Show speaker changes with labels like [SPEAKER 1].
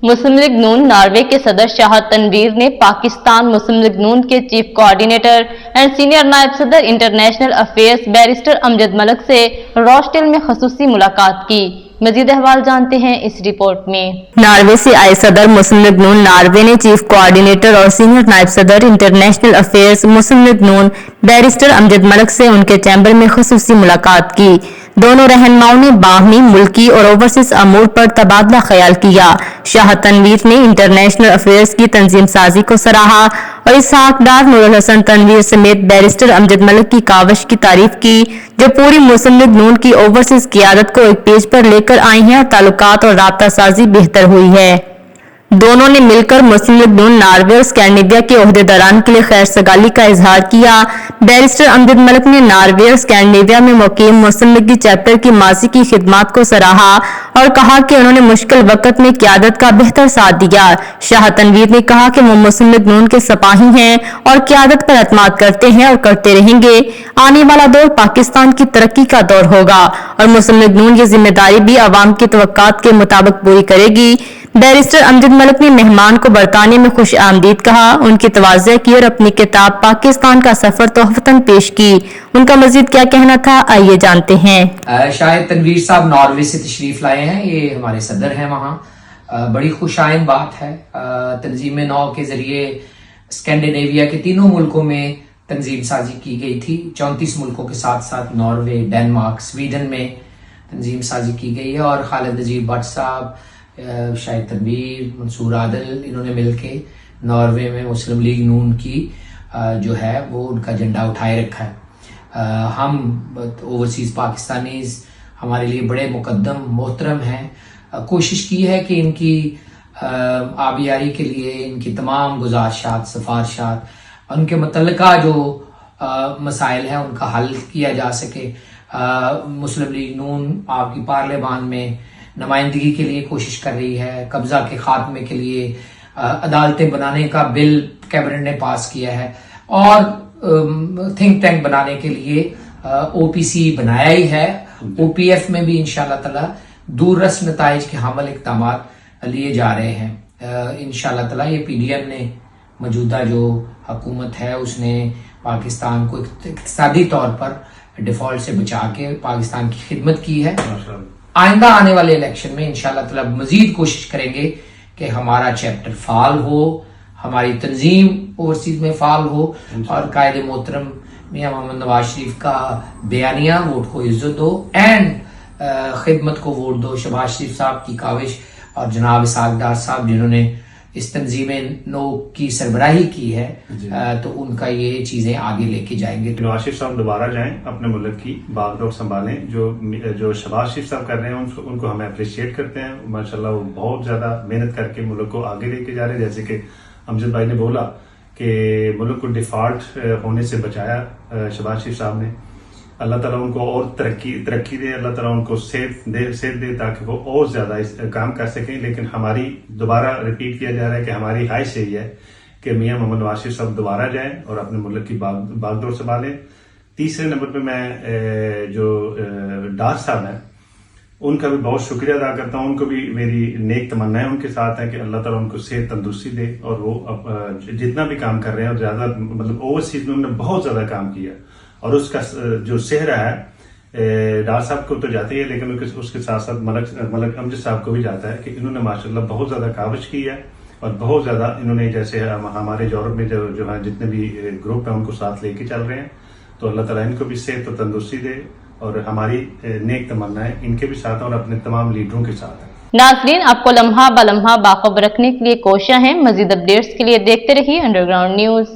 [SPEAKER 1] मुस्लिम league नून Norway के सदर शाह तनवीर ने पाकिस्तान मुस्लिम लीग नून के चीफ कोऑर्डिनेटर एंड सीनियर नायब सदर international affairs barrister Amjad Malik से रॉस्टेल में खसूसी मुलाकात की। मजीद अहवाल जानते हैं इस रिपोर्ट में।
[SPEAKER 2] नॉर्वे से आए सदर मुस्लिम लीग नून नॉर्वे ने चीफ कोऑर्डिनेटर और सीनियर नायब सदर इंटरनेशनल अफेयर्स मुस्लिम लीग नून बैरिस्टर अमजद मलिक से उनके चैम्बर में खसूसी मुलाकात की। दोनों रहनुमाओं ने बाहमी, मुल्की और ओवरसीज अमूर पर तबादला ख्याल किया। शाह तनवीर ने इंटरनेशनल अफेयर्स की तंजीम साजी को सराहा और इसहाक डार, नूरुल हसन तनवीर समेत बैरिस्टर अमजद मलिक की काविश की तारीफ की, जो पूरी मुस्लिम लीग नून की ओवरसीज क़ियादत को एक पेज पर लेकर आई हैं और ताल्लुकात और राब्ता साजी बेहतर हुई है। दोनों ने मिलकर मुस्लिम लीग नून नॉर्वे और स्कैंडिनेविया के ओहदेदारान के लिए खैर सगाली का इजहार किया। बैरिस्टर अमजद मलिक ने नॉर्वे और स्कैंडिनेविया में मुकीम मुस्लिम लीगी चैप्टर की माजी की खिदमात को सराहा और कहा कि उन्होंने मुश्किल वक्त में क़ियादत का बेहतर साथ दिया। शाह तनवीर ने कहा कि वो मुस्लिम लीग नून के सिपाही हैं और क़ियादत पर एतमाद करते हैं और करते रहेंगे। आने वाला दौर पाकिस्तान की तरक्की का दौर होगा और मुस्लिम लीग नून ये जिम्मेदारी भी अवाम की तवक्कात के मुताबिक पूरी करेगी। बैरिस्टर अमजद मलिक ने मेहमान को बरतानिया में खुश आमदीद कहा, उनकी तवाज़ुह की और अपनी किताब पाकिस्तान का सफर तोहफतन पेश की। उनका मजीद क्या कहना था, आइए जानते हैं।
[SPEAKER 3] शाह तनवीर साहब नॉर्वे से तशरीफ लाए हैं, ये हमारे सदर हैं वहाँ। बड़ी खुशाइन बात है। तंजीम नौ के जरिए स्कैंडिनेविया के तीनों मुल्कों में तंजीम साजी की गई थी। 34 मुल्कों के साथ साथ नॉर्वे, डेनमार्क, स्वीडन में तंजीम साजी की गई है और खालिद नजीब भट्ट साहब, शाह तनवीर, मंसूर आदिल, इन्होंने मिलके नॉर्वे में मुस्लिम लीग नून की जो है वो उनका झंडा उठाए रखा है। हम ओवरसीज पाकिस्तानीज हमारे लिए बड़े मुकद्दम मोहतरम हैं। कोशिश की है कि इनकी आबियारी के लिए इनकी तमाम गुजारिशात, सिफारिशात, उनके मुतल्लिका जो मसाइल हैं उनका हल किया जा सके। मुस्लिम लीग नून आपकी पार्लियामान में नुमाइंदगी के लिए कोशिश कर रही है। कब्जा के खात्मे के लिए अदालतें बनाने का बिल कैबिनेट ने पास किया है और थिंक टैंक बनाने के लिए ओपीसी बनाया ही है। ओपीएफ में भी इंशाअल्लाह ताला दूररस नताइज के हामिल इक़दामात लिए जा रहे हैं। इंशाअल्लाह ताला ये पीडीएम ने मौजूदा जो हुकूमत है उसने पाकिस्तान को इक़्तिसादी तौर पर डिफॉल्ट से बचा के पाकिस्तान की खिदमत की है। आइंदा आने वाले इलेक्शन में इंशाअल्लाह ताला मजीद कोशिश करेंगे कि हमारा चैप्टर फाल हो, हमारी तंजीम ओवरसीज में फाल हो और कायदे मोहतरम मियां मोहम्मद नवाज शरीफ का बयानिया वोट को इज्जत दो एंड खिदमत को वोट दो। शहबाज शरीफ साहब की काविश और जनाब इसहाक डार साहब जिन्होंने इस तंजीम नो की सरबराही की है, तो उनका ये चीजें आगे लेके जाएंगे।
[SPEAKER 4] नवाज शरीफ साहब दोबारा जाएं, अपने मुल्क की बागडोर संभालें। जो शहबाज शरीफ साहब कर रहे हैं उनको हम अप्रिशिएट करते हैं। माशाल्लाह वो बहुत ज्यादा मेहनत करके मुल्क को आगे लेके जा रहे हैं। जैसे कि अमजद भाई ने बोला कि मुल्क को डिफॉल्ट होने से बचाया शहबाज शरीफ साहब ने। अल्लाह ताला उनको और तरक्की दे, अल्लाह ताला उनको सेहत दे ताकि वो और ज्यादा इस काम कर सकें। लेकिन हमारी दोबारा रिपीट किया जा रहा है कि हमारी ख्वाहिश यही है कि मियां मोहम्मद नवाज शरीफ साहब दोबारा जाएं और अपने मुल्क की बागडोर संभालें। तीसरे नंबर पे मैं जो डार साहब हैं उनका भी बहुत शुक्रिया अदा करता हूँ। उनको भी मेरी नेक तमन्नाएं उनके साथ है कि अल्लाह ताला उनको सेहत तंदुरुस्ती दे और वो जितना भी काम कर रहे हैं और ज्यादा मतलब ओवरसीज में उन्होंने बहुत ज्यादा काम किया और उसका जो सेहरा है डार साहब को तो जाते ही है, लेकिन उसके साथ साथ मलिक अमजद साहब को भी जाता है कि इन्होंने माशाल्लाह बहुत ज्यादा काविश की है और बहुत ज्यादा इन्होंने जैसे हमारे यूरोप में जो है जितने भी ग्रुप है उनको साथ लेके चल रहे हैं। तो अल्लाह ताला इनको भी सेहत और तंदुरुस्ती दे और हमारी नेक तमन्नाएं इनके भी साथ और अपने तमाम लीडरों के साथ है।
[SPEAKER 1] नाज़रीन, आपको लम्हा ब लम्हा बाखबर रखने के लिए कोशिश है। मजीद अपडेट्स के लिए देखते रहिए अंडरग्राउंड न्यूज।